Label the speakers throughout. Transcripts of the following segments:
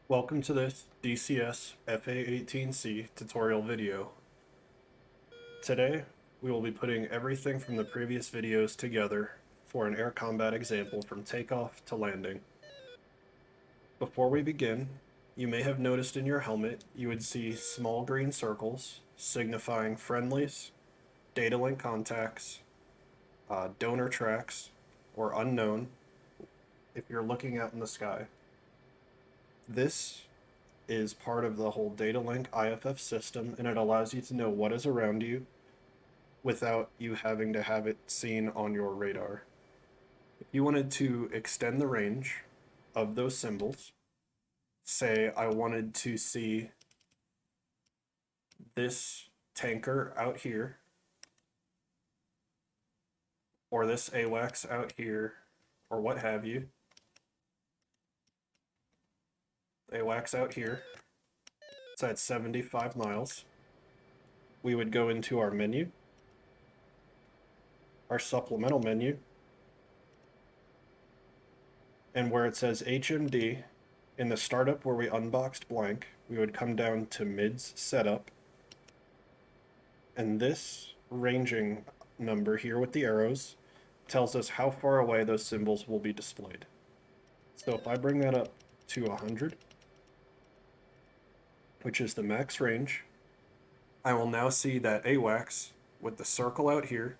Speaker 1: Welcome to this DCS A-18C tutorial video. Today, we will be putting everything from the previous videos together for an air combat example from takeoff to landing. Before we begin, you may have noticed in your helmet you would see small green circles signifying friendlies, data link contacts, donor tracks, or unknown if you're looking out in the sky. This is part of the whole data link IFF system, and it allows you to know what is around you without you having to have it seen on your radar. If you wanted to extend the range of those symbols, say I wanted to see this tanker out here, or this AWACS out here, or what have you, AWACS out here, it's at 75 miles, we would go into our menu, our supplemental menu, and where it says HMD, in the startup where we unboxed blank, we would come down to mids setup, and this ranging number here with the arrows tells us how far away those symbols will be displayed. So if I bring that up to 100, which is the max range, I will now see that AWACS with the circle out here,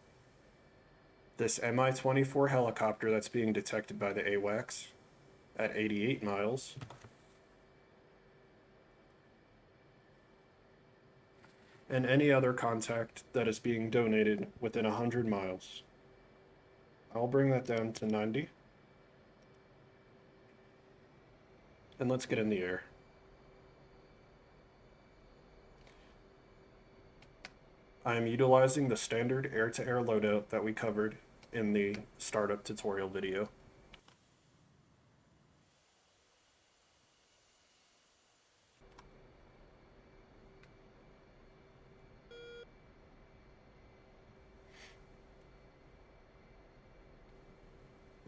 Speaker 1: this Mi-24 helicopter that's being detected by the AWACS at 88 miles, and any other contact that is being donated within 100 miles. I'll bring that down to 90. And let's get in the air. I am utilizing the standard air-to-air loadout that we covered in the startup tutorial video.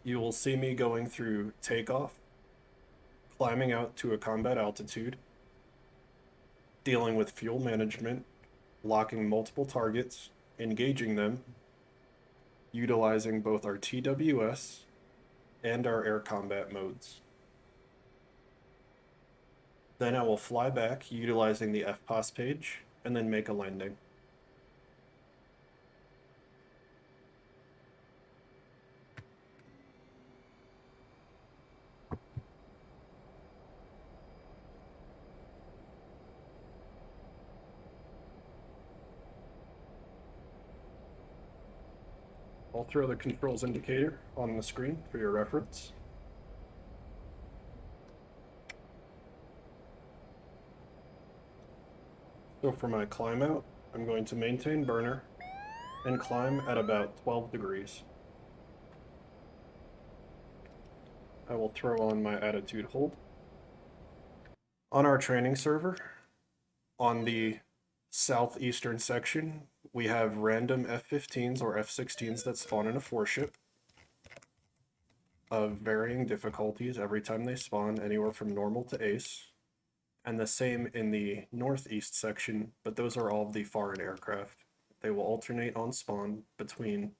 Speaker 1: You will see me going through takeoff, climbing out to a combat altitude, dealing with fuel management, locking multiple targets, engaging them, utilizing both our TWS and our air combat modes. Then I will fly back utilizing the FPOS page and then make a landing. I'll throw the controls indicator on the screen for your reference. So for my climb out, I'm going to maintain burner and climb at about 12 degrees. I will throw on my attitude hold. On our training server, on the southeastern section, we have random F-15s or F-16s that spawn in a 4-ship of varying difficulties every time they spawn, anywhere from normal to ace. And the same in the northeast section, but those are all of the foreign aircraft. They will alternate on spawn between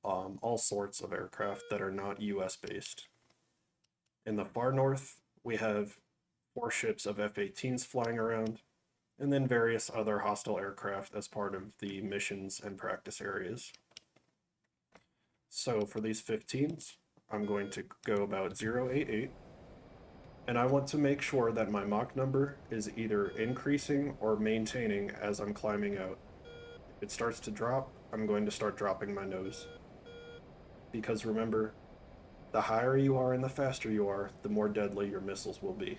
Speaker 1: all sorts of aircraft that are not US based. In the far north, we have 4 ships of F-18s flying around, and then various other hostile aircraft as part of the missions and practice areas. So for these 15s, I'm going to go about 088, and I want to make sure that my Mach number is either increasing or maintaining as I'm climbing out. If it starts to drop, I'm going to start dropping my nose. Because remember, the higher you are and the faster you are, the more deadly your missiles will be.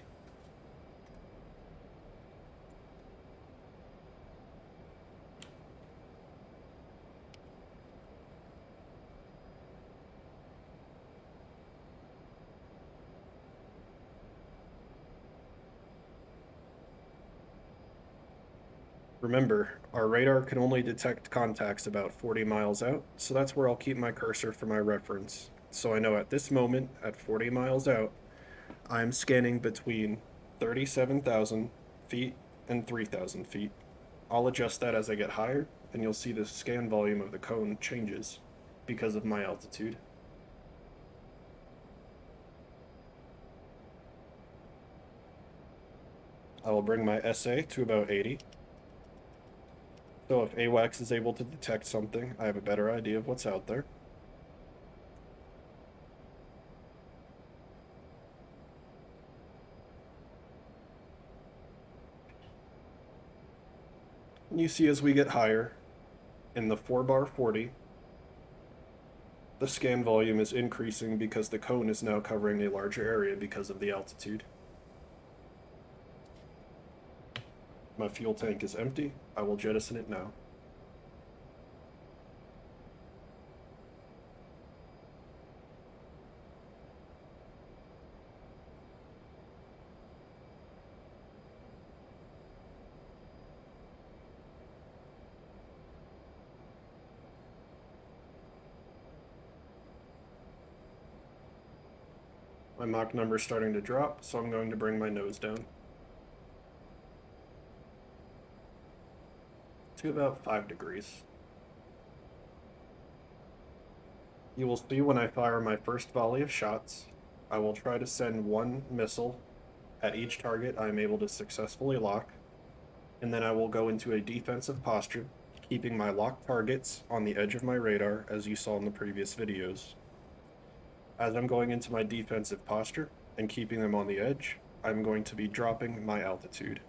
Speaker 1: Remember, our radar can only detect contacts about 40 miles out, so that's where I'll keep my cursor for my reference. So I know at this moment, at 40 miles out, I'm scanning between 37,000 feet and 3,000 feet. I'll adjust that as I get higher, and you'll see the scan volume of the cone changes because of my altitude. I will bring my SA to about 80. So if AWACS is able to detect something, I have a better idea of what's out there. And you see as we get higher, in the 4-bar 40, the scan volume is increasing because the cone is now covering a larger area because of the altitude. My fuel tank is empty. I will jettison it now. My Mach number is starting to drop, so I'm going to bring my nose down to about 5 degrees. You will see when I fire my first volley of shots, I will try to send one missile at each target I am able to successfully lock, and then I will go into a defensive posture, keeping my locked targets on the edge of my radar as you saw in the previous videos. As I'm going into my defensive posture and keeping them on the edge, I'm going to be dropping my altitude.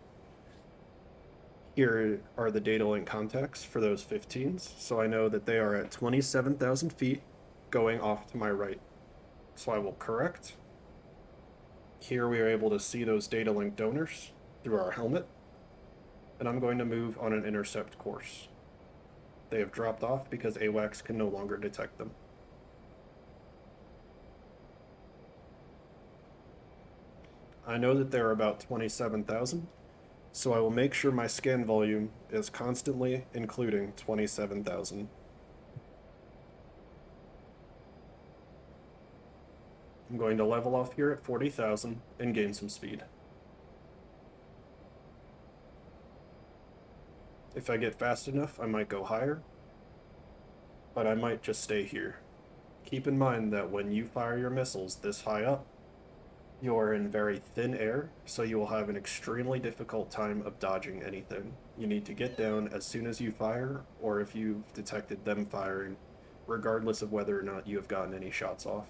Speaker 1: Here are the data link contacts for those 15s, so I know that they are at 27,000 feet going off to my right. So I will correct. Here we are able to see those data link donors through our helmet, and I'm going to move on an intercept course. They have dropped off because AWACS can no longer detect them. I know that there are about 27,000, so I will make sure my scan volume is constantly including 27,000. I'm going to level off here at 40,000 and gain some speed. If I get fast enough, I might go higher, but I might just stay here. Keep in mind that when you fire your missiles this high up, you are in very thin air, so you will have an extremely difficult time of dodging anything. You need to get down as soon as you fire, or if you've detected them firing, regardless of whether or not you have gotten any shots off.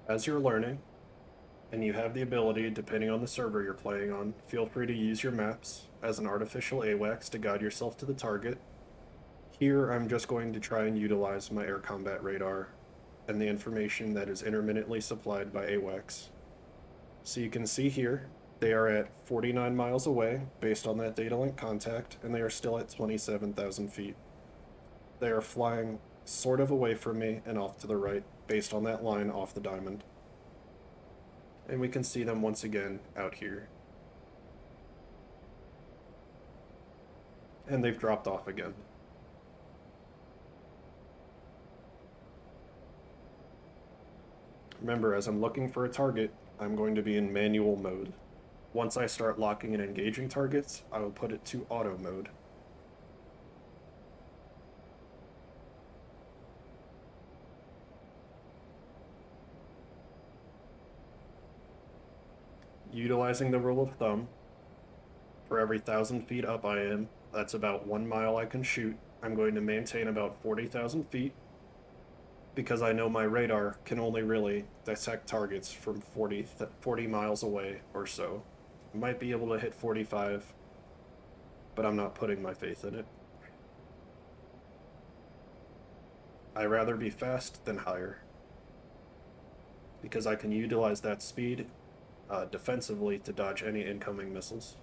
Speaker 1: As you're learning, and you have the ability, depending on the server you're playing on, feel free to use your maps as an artificial AWACS to guide yourself to the target. Here, I'm just going to try and utilize my air combat radar and the information that is intermittently supplied by AWACS. So you can see here, they are at 49 miles away based on that data link contact, and they are still at 27,000 feet. They are flying sort of away from me and off to the right based on that line off the diamond. And we can see them once again out here. And they've dropped off again. Remember, as I'm looking for a target, I'm going to be in manual mode. Once I start locking and engaging targets, I will put it to auto mode. Utilizing the rule of thumb, for every 1,000 feet up I am, that's about 1 mile I can shoot. I'm going to maintain about 40,000 feet because I know my radar can only really detect targets from 40 miles away or so. I might be able to hit 45, but I'm not putting my faith in it. I'd rather be fast than higher. because I can utilize that speed defensively to dodge any incoming missiles.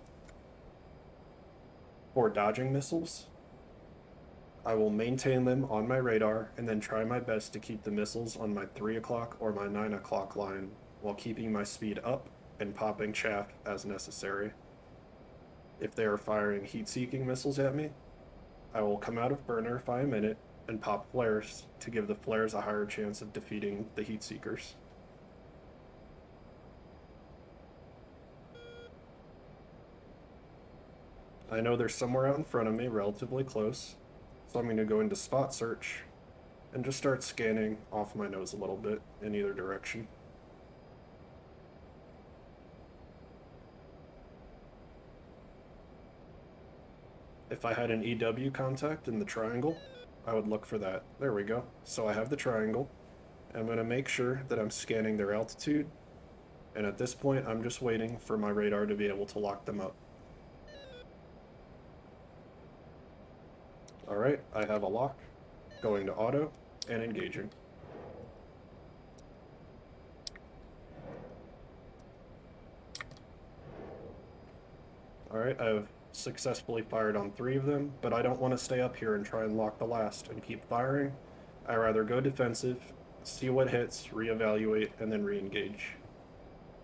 Speaker 1: For dodging missiles, I will maintain them on my radar and then try my best to keep the missiles on my 3 o'clock or my 9 o'clock line while keeping my speed up and popping chaff as necessary. If they are firing heat-seeking missiles at me, I will come out of burner if I am in it and pop flares to give the flares a higher chance of defeating the heat seekers. I know they're somewhere out in front of me, relatively close, so I'm going to go into spot search and just start scanning off my nose a little bit in either direction. If I had an EW contact in the triangle, I would look for that. There we go. So I have the triangle. I'm going to make sure that I'm scanning their altitude, and at this point I'm just waiting for my radar to be able to lock them up. Alright, I have a lock, going to auto, and engaging. Alright, I've successfully fired on 3 of them, but I don't want to stay up here and try and lock the last and keep firing. I rather go defensive, see what hits, reevaluate, and then re-engage.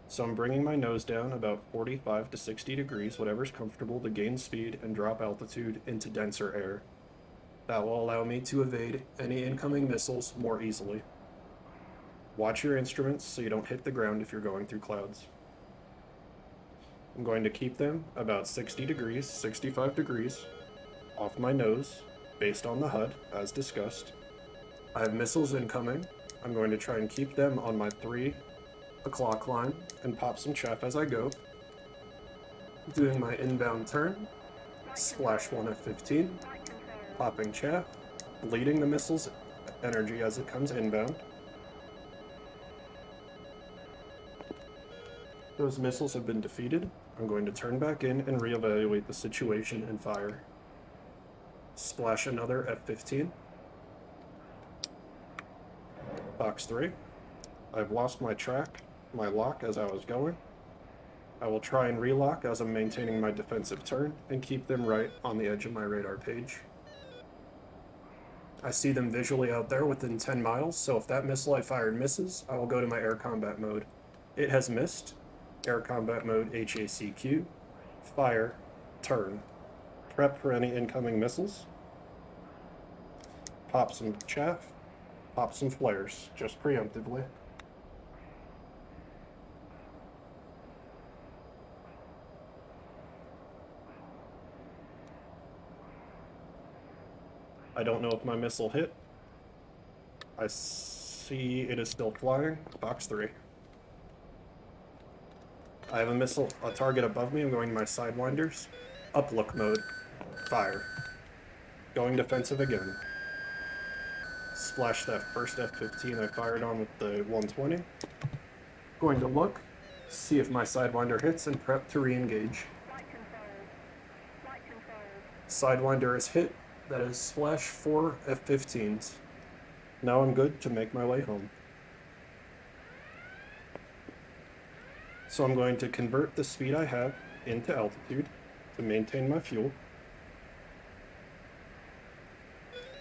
Speaker 1: So I'm bringing my nose down about 45 to 60 degrees, whatever's comfortable, to gain speed and drop altitude into denser air. That will allow me to evade any incoming missiles more easily. Watch your instruments so you don't hit the ground if you're going through clouds. I'm going to keep them about 60 degrees, 65 degrees off my nose, based on the HUD, as discussed. I have missiles incoming. I'm going to try and keep them on my 3 o'clock line and pop some chaff as I go. Doing my inbound turn, splash 1 F-15, popping chaff, bleeding the missile's energy as it comes inbound. Those missiles have been defeated. I'm going to turn back in and reevaluate the situation and fire. Splash another F-15. Box 3. I've lost my track, my lock as I was going. I will try and relock as I'm maintaining my defensive turn and keep them right on the edge of my radar page. I see them visually out there within 10 miles, so if that missile I fired misses, I will go to my air combat mode. It has missed. Air combat mode HACQ. Fire. Turn. Prep for any incoming missiles. Pop some chaff. Pop some flares, just preemptively. I don't know if my missile hit. I see it is still flying. Box 3. I have a target above me. I'm going to my sidewinders. Uplook mode. Fire. Going defensive again. Splash that first F-15 I fired on with the 120. Going to look, see if my sidewinder hits, and prep to re-engage. Sidewinder is hit. That is splash 4 F-15s. Now I'm good to make my way home. So I'm going to convert the speed I have into altitude to maintain my fuel.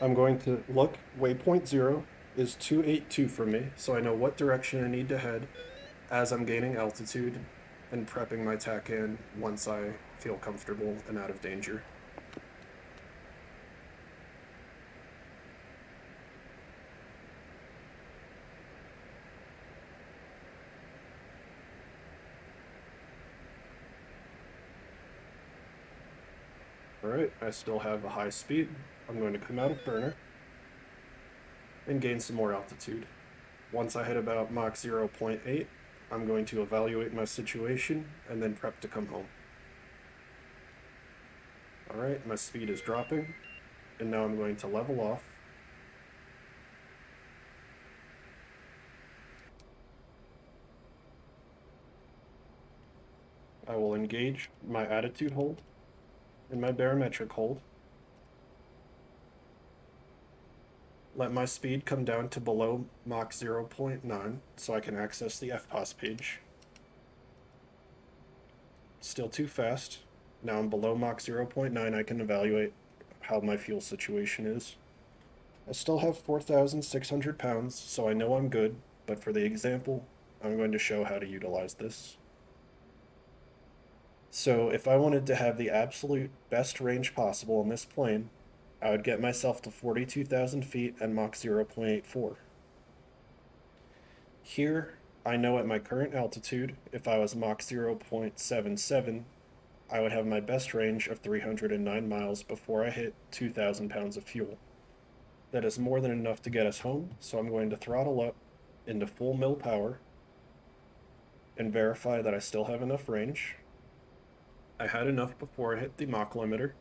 Speaker 1: I'm going to look, waypoint 0 is 282 for me, so I know what direction I need to head as I'm gaining altitude and prepping my TAC-in once I feel comfortable and out of danger. Alright, I still have a high speed. I'm going to come out of burner and gain some more altitude. Once I hit about Mach 0.8, I'm going to evaluate my situation and then prep to come home. Alright, my speed is dropping, and now I'm going to level off. I will engage my attitude hold and my barometric hold. let my speed come down to below Mach 0.9 so I can access the FPOS page. Still too fast. Now I'm below Mach 0.9, I can evaluate how my fuel situation is. I still have 4,600 pounds, so I know I'm good, but for the example, I'm going to show how to utilize this. So if I wanted to have the absolute best range possible in this plane, I would get myself to 42,000 feet and Mach 0.84. Here, I know at my current altitude, if I was Mach 0.77, I would have my best range of 309 miles before I hit 2,000 pounds of fuel. That is more than enough to get us home, so I'm going to throttle up into full mill power and verify that I still have enough range. I had enough before I hit the Mach limiter,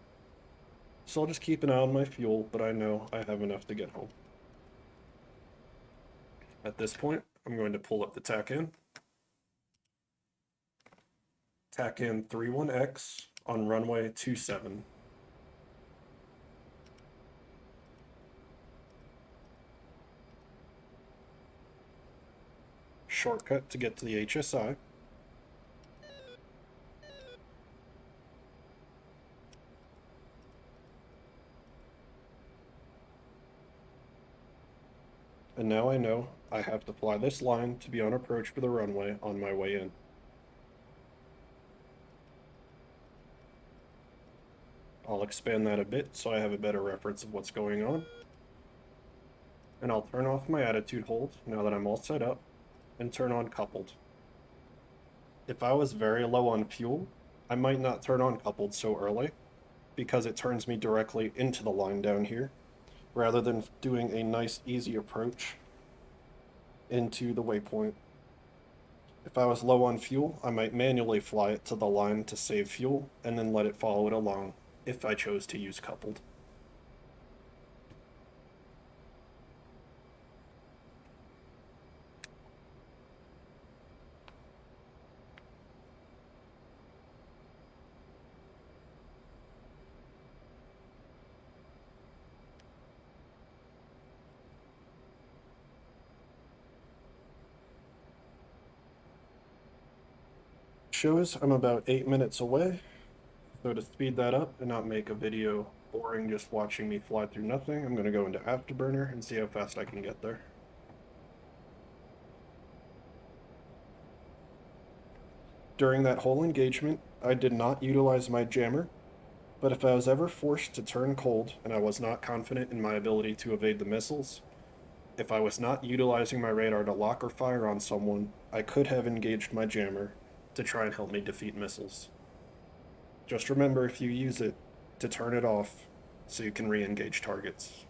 Speaker 1: so I'll just keep an eye on my fuel, but I know I have enough to get home. At this point, I'm going to pull up the TACAN. TACAN 31X on runway 27. Shortcut to get to the HSI. And now I know I have to fly this line to be on approach for the runway on my way in. I'll expand that a bit so I have a better reference of what's going on. And I'll turn off my attitude hold now that I'm all set up and turn on coupled. If I was very low on fuel, I might not turn on coupled so early because it turns me directly into the line down here rather than doing a nice easy approach into the waypoint. If I was low on fuel, I might manually fly it to the line to save fuel and then let it follow it along if I chose to use coupled. Shows I'm about 8 minutes away, so to speed that up and not make a video boring just watching me fly through nothing, I'm going to go into Afterburner and see how fast I can get there. During that whole engagement, I did not utilize my jammer, but if I was ever forced to turn cold and I was not confident in my ability to evade the missiles, if I was not utilizing my radar to lock or fire on someone, I could have engaged my jammer to try and help me defeat missiles. Just remember if you use it, to turn it off so you can re-engage targets.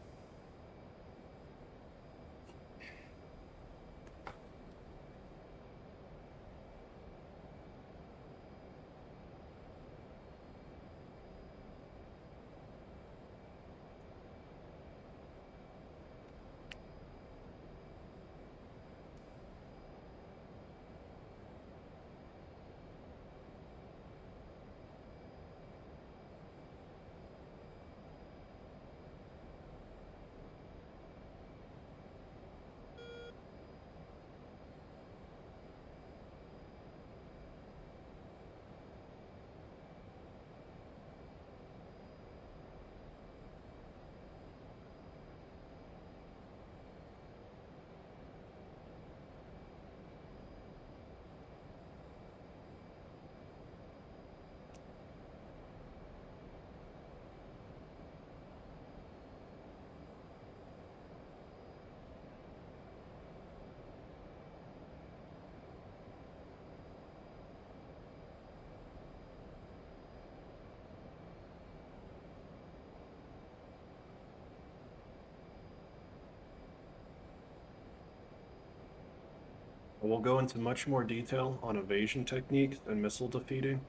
Speaker 1: We'll go into much more detail on evasion techniques and missile defeating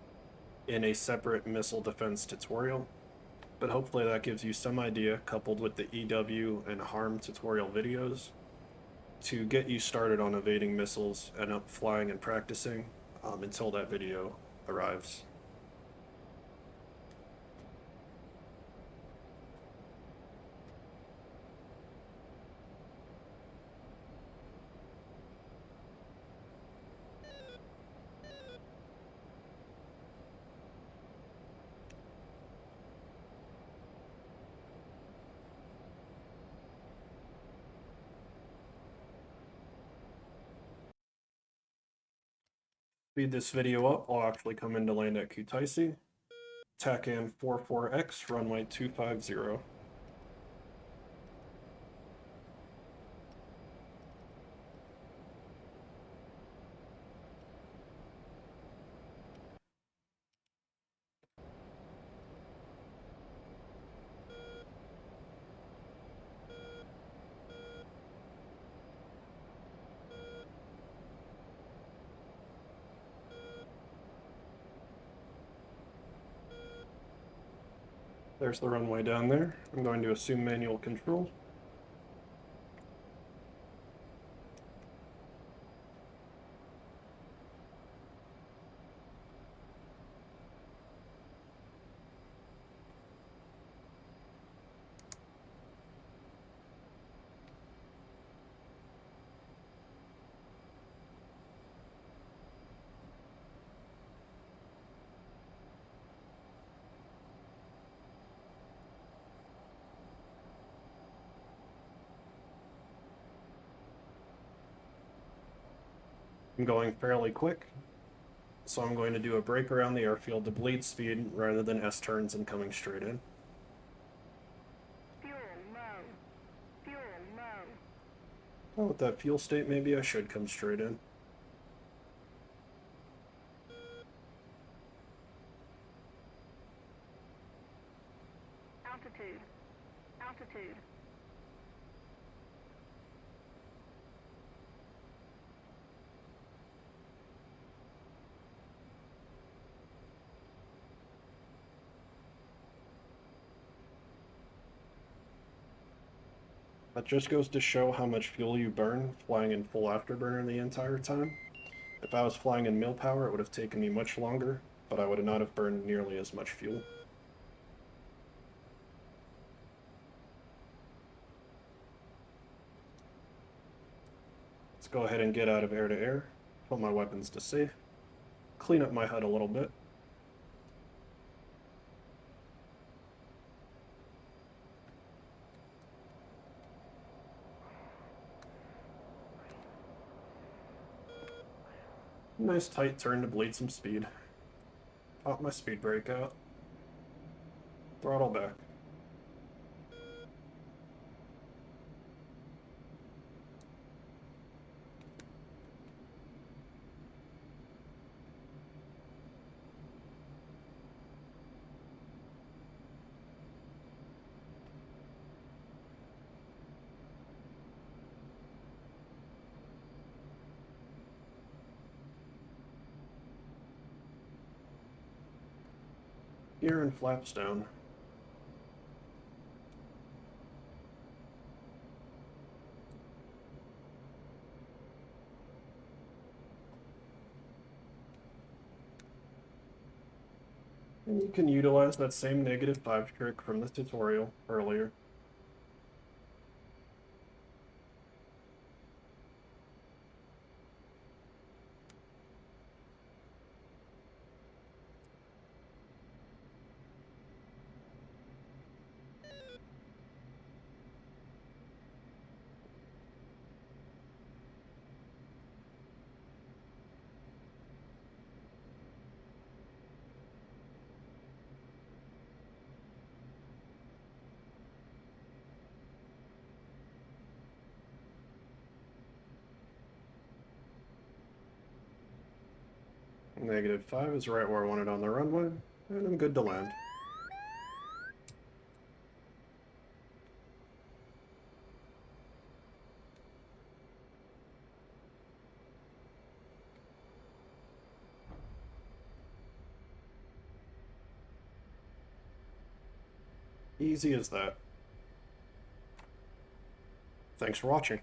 Speaker 1: in a separate missile defense tutorial, but hopefully that gives you some idea, coupled with the EW and HARM tutorial videos, to get you started on evading missiles and up flying and practicing until that video arrives. speed this video up, I'll actually come in to land at Kutaisi. TACAN 44X, runway 250. There's the runway down there. I'm going to assume manual control. I'm going fairly quick, so I'm going to do a brake around the airfield to bleed speed rather than S-turns and coming straight in.
Speaker 2: Fuel low. Fuel low.
Speaker 1: Oh, with that fuel state, maybe I should come straight in.
Speaker 2: Altitude. Altitude.
Speaker 1: That just goes to show how much fuel you burn flying in full afterburner the entire time. If I was flying in mil power, it would have taken me much longer, but I would not have burned nearly as much fuel. Let's go ahead and get out of air-to-air, put my weapons to safe, clean up my HUD a little bit. Nice tight turn to bleed some speed. Pop my speed brake out. Throttle back. Gear and flaps down. And you can utilize that same -5 trick from the tutorial earlier. -5 is right where I want it on the runway, and I'm good to land. Easy as that. Thanks for watching.